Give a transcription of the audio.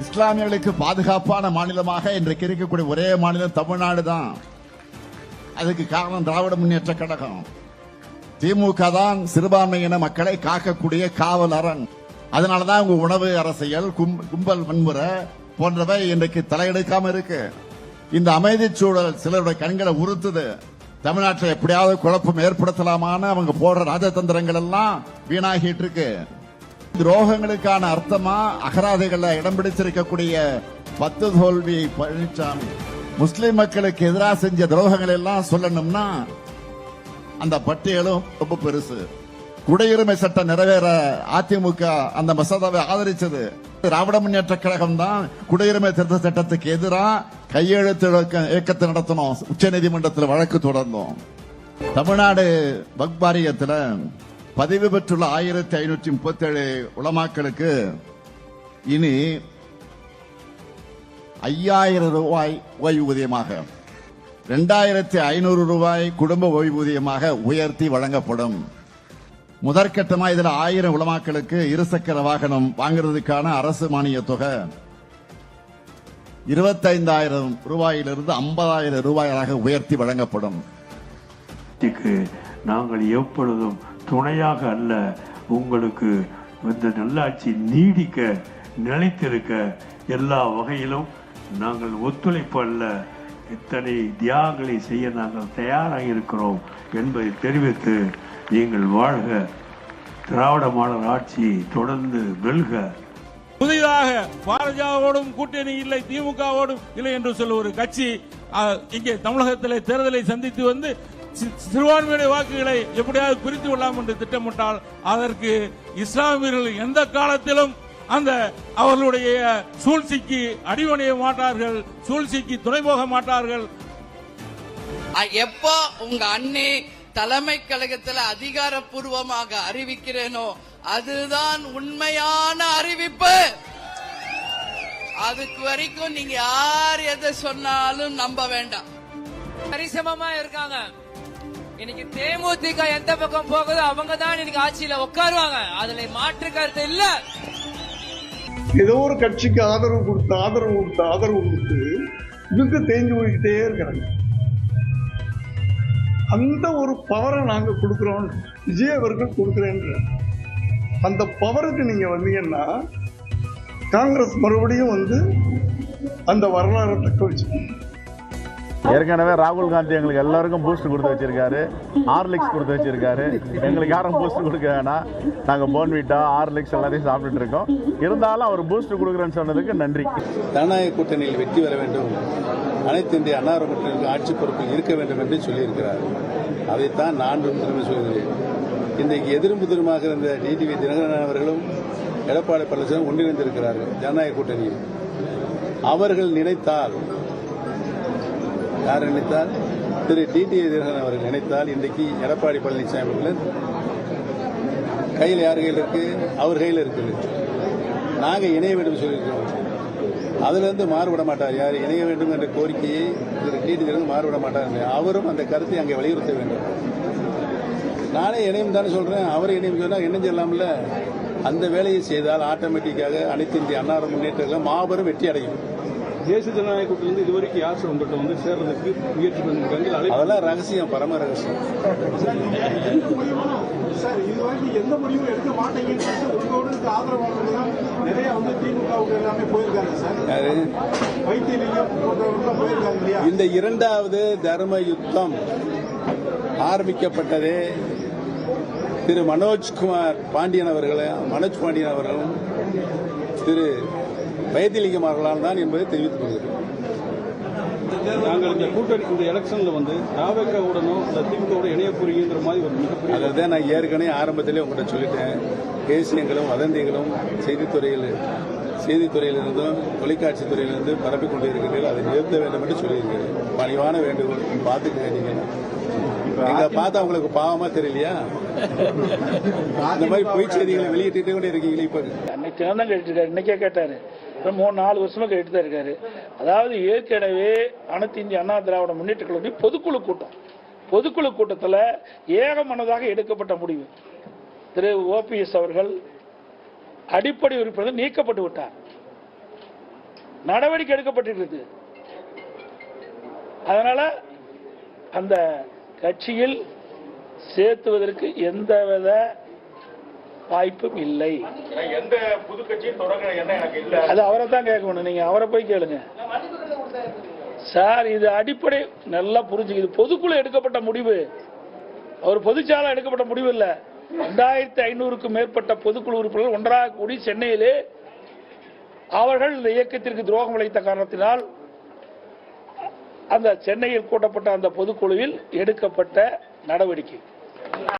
இஸ்லாமியர்களுக்கு பாதுகாப்பான மாநிலமாக இன்றைக்கு இருக்கக்கூடிய ஒரே மாநிலம் தமிழ்நாடு தான். அதுக்கு காரணம் திராவிட முன்னேற்ற கழகம். திமுக தான் சிறுபான்மையின மக்களை காக்கக்கூடிய காவல் அரண். அதனாலதான் உங்க உணவு அரசியல், கும்பல் வன்முறை போன்றவை இன்றைக்கு தலையெடுக்காம இருக்கு. இந்த அமைதி சூழல் சிலருடைய கண்களை உறுத்துது. தமிழ்நாட்டில் எப்படியாவது குழப்பம் ஏற்படுத்தலாமான்னு அவங்க போடுற ராஜதந்திரங்கள் எல்லாம் வீணாகிட்டு இருக்கு. துரோகங்களுக்கான அர்த்தமா அகராதிகளை இடம் பிடிச்சிருக்கக்கூடிய 10 தோல்வி பழனிசாமி முஸ்லிம் மக்களுக்கு எதிராக செஞ்ச துரோகங்கள் எல்லாம் சொல்லணும்னா அந்த பட்டியலும் ரொம்ப பெருசு. குடியுரிமை சட்டம் நிறைவேற அதிமுக அந்த மசோதாவை ஆதரிச்சது. திராவிட முன்னேற்ற கழகம் தான் குடியுரிமை திருத்த சட்டத்துக்கு எதிராக கையெழுத்து இயக்கத்தை நடத்தணும். உச்சநீதிமன்றத்தில் வழக்கு தொடர்ந்தோம். தமிழ்நாடு வக்ஃப் வாரியத்தில் பதிவு பெற்றுள்ள 1537 உலமாக்களுக்கு இனி 5000 ரூபாய் ஓய்வூதியமாக, 2500 ரூபாய் குடும்ப ஓய்வூதியமாக உயர்த்தி வழங்கப்படும். முதற்கட்டமாக இதில் 1000 உலமாக்களுக்கு இருசக்கர வாகனம் வாங்குறதுக்கான அரசு மானிய தொகை 25,000 ரூபாயிலிருந்து 50,000 ரூபாயாக உயர்த்தி வழங்கப்படும். நாங்கள் எப்பொழுதும் துணையாக அல்ல, உங்களுக்கு இந்த நல்லாட்சி நீடிக்க நிலைத்திருக்க எல்லா வகையிலும் நாங்கள் ஒத்துழைப்பு அல்ல, இத்தனை தியாகங்களை செய்ய நாங்கள் தயாராக இருக்கிறோம் என்பதை தெரிவித்து நீங்கள் வாழ்க, திராவிட மாடல் ஆட்சி தொடர்ந்து வெல்க. புதிதாக பாரதியாவோடும் கூட்டணி இல்லை, திமுகவோடும் இல்லை என்று சொல்ல ஒரு கட்சி இங்கே தமிழகத்திலே தேர்தலை சந்தித்து வந்து சிறுபான்மையுடைய வாக்குகளை எப்படியாவது பிரித்து கொள்ளலாம் என்று திட்டமிட்டால் அதற்கு இஸ்லாமியர்கள் எந்த காலத்திலும் அந்த அவர்களுடைய சூழ்ச்சிக்கு அடிவணைய மாட்டார்கள், சூழ்ச்சிக்கு துணை போக மாட்டார்கள். எப்போ உங்க அண்ணே தலைமை கழகத்தில் அதிகாரப்பூர்வமாக அறிவிக்கிறேனோ அதுதான் உண்மையான அறிவிப்பு. அதுக்கு வரைக்கும் நீங்க யார் எதை சொன்னாலும் நம்ப வேண்டாம். சரிசமமா இருக்காங்க. இன்னைக்கு தேமுதிக எந்த பக்கம் போகுதோ அவங்க தான் இன்னைக்கு ஆட்சியில உட்காருவாங்க. அதுல மாற்று கருத்து இல்ல. ஏதோ ஒரு கட்சிக்கு ஆதரவு கொடுத்து இவங்க தேஞ்சு போய்கிட்டே இருக்கிறாங்க. அந்த ஒரு பவரை நாங்க கொடுக்கிறோம், விஜய் அவர்கள் கொடுக்கிறேன்ற அந்த பவருக்கு நீங்க வந்தீங்கன்னா காங்கிரஸ் மறுபடியும் அந்த வரலாறு தக்க வச்சுக்கணும். ஏற்கனவே ராகுல் காந்தி எங்களுக்கு எல்லாருக்கும் பூஸ்ட் கொடுத்து வச்சிருக்காரு, ஹார்லிக்ஸ் கொடுத்து வச்சிருக்காரு. எங்களுக்கு யாரும் பூஸ்ட் கொடுக்க வேணாம், நாங்கள் போன்விட்டா ஹார்லிக்ஸ் எல்லாத்தையும் சாப்பிட்டுட்டு இருக்கோம். இருந்தாலும் அவர் பூஸ்ட் கொடுக்குறேன்னு சொன்னதுக்கு நன்றி. ஜனநாயக கூட்டணியில் வெற்றி பெற வேண்டும், அனைத்து இந்திய அண்ணா கூட்டணிக்கு ஆட்சி பொறுப்பில் இருக்க வேண்டும் என்று சொல்லியிருக்கிறார். அதைத்தான் நான் சொல்கிறேன். இன்றைக்கு எதிரும் புதிருமாக இருந்த டிடிவி தினகரன் அவர்களும் எடப்பாடி பழனிசாமி ஒன்றிணைந்திருக்கிறார்கள் ஜனநாயக கூட்டணியில். அவர்கள் நினைத்தால், யார் நினைத்தால், திரு டிடிவி தினகரன் அவர்கள் நினைத்தால் இன்றைக்கு எடப்பாடி பழனிசாமி அவர்கள் கையில் யார் கையில் இருக்கு? அவர் கையில் இருக்குது. நாங்கள் இணைய வேண்டும் சொல்லியிருக்கிறோம். அதிலிருந்து மாறுபட மாட்டார். யார் இணைய வேண்டும் என்ற கோரிக்கையை திரு டிடிவி தினகரன் மாறுபட மாட்டார். அவரும் அந்த கருத்தை அங்கே வலியுறுத்த வேண்டும். நானே இணையம் தானே சொல்றேன், அவர் இணையம் சொன்னால் இணைஞ்சு இல்லாமல அந்த வேலையை செய்தால் ஆட்டோமேட்டிக்காக அனைத்து இந்திய அண்ணா முன்னேற்றம் மாபெரும் வெற்றி அடையும். தேசிய ஜனநாயக கூட்டணியிலிருந்து இதுவரைக்கும் யார் உங்கள்கிட்ட சேர்றதுக்கு முயற்சி பண்ணிருக்காங்க? அதெல்லாம் ரகசியம், பரம ரகசியம். எந்த முடிவும் எடுக்க மாட்டேங்குன்னு ஆதரவாளர்கள் நிறைய திமுகவுக்கு எல்லாமே போயிருக்காங்க சார். இந்த இரண்டாவது தர்ம யுத்தம் ஆரம்பிக்கப்பட்டதே திரு மனோஜ் பாண்டியன் அவர்களும் திரு வைத்திலிங்கம் அவர்களால் தான் என்பதை தெரிவித்துக் கொள்கிறேன். நாங்கள் இந்த கூட்டணி இந்த எலெக்ஷன்ல தாவேக்காவுடனும் திமுகவோட இணைய போறீங்கிற மாதிரி ஒரு மிகப்பெரிய, அதான் நான் ஏற்கனவே ஆரம்பத்திலே உங்கள்கிட்ட சொல்லிட்டேன். தேசியங்களும் வதந்திகளும் செய்தித்துறையிலிருந்தும் தொலைக்காட்சி துறையிலிருந்து பரப்பிக் கொண்டு இருக்கிறீர்கள். அதை நிறுத்த வேண்டும் என்று சொல்லியிருக்கிறேன். பணிவான வேண்டுகோள். பார்த்துக்க நீங்க எங்க பார்த்தா உங்களுக்கு பாவமா தெரியலையா? இந்த மாதிரி பொய் செய்திகளை வெளியிட்டு கொண்டே இருக்கீங்களே. இப்ப அன்னைக்கு தான் கேட்டுருக்காரு, இன்னைக்கே கேட்டாரு, 3-4 வருஷமா கேட்டு தான் இருக்காரு. அதாவது ஏற்கனவே அனைத்து இந்திய அண்ணா திராவிட முன்னேற்ற கழகம் பொதுக்குழு கூட்டத்தில் ஏகமனதாக எடுக்கப்பட்ட முடிவு, திரு OPS அவர்கள் அடிப்படை உறுப்பினர் நீக்கப்பட்டு விட்டார். நடவடிக்கை எடுக்கப்பட்டிருக்கிறது. அதனால அந்த கட்சியில் சேர்த்துவதற்கு எந்தவித வாய்ப்பும் இல்லை. எந்த புது கட்சியும் தொடங்க என்ன எனக்கு இல்ல. அது அவரை தான் கேட்கணும். நீங்க அவரை போய் கேளுங்க சார். இது அடிப்படை நல்லா புரிஞ்சுக்குது. பொதுக்குழு எடுக்கப்பட்ட முடிவு, ஒரு பொதுச்சாலை எடுக்கப்பட்ட முடிவு இல்ல. 2500க்கும் மேற்பட்ட பொதுக்குழு உறுப்பினர்கள் ஒன்றாக கூடி சென்னையிலே அவர்கள் இந்த இயக்கத்திற்கு துரோகம் இழைத்த காரணத்தினால் அந்த சென்னையில் கூட்டப்பட்ட அந்த பொதுக்குழுவில் எடுக்கப்பட்ட நடவடிக்கை.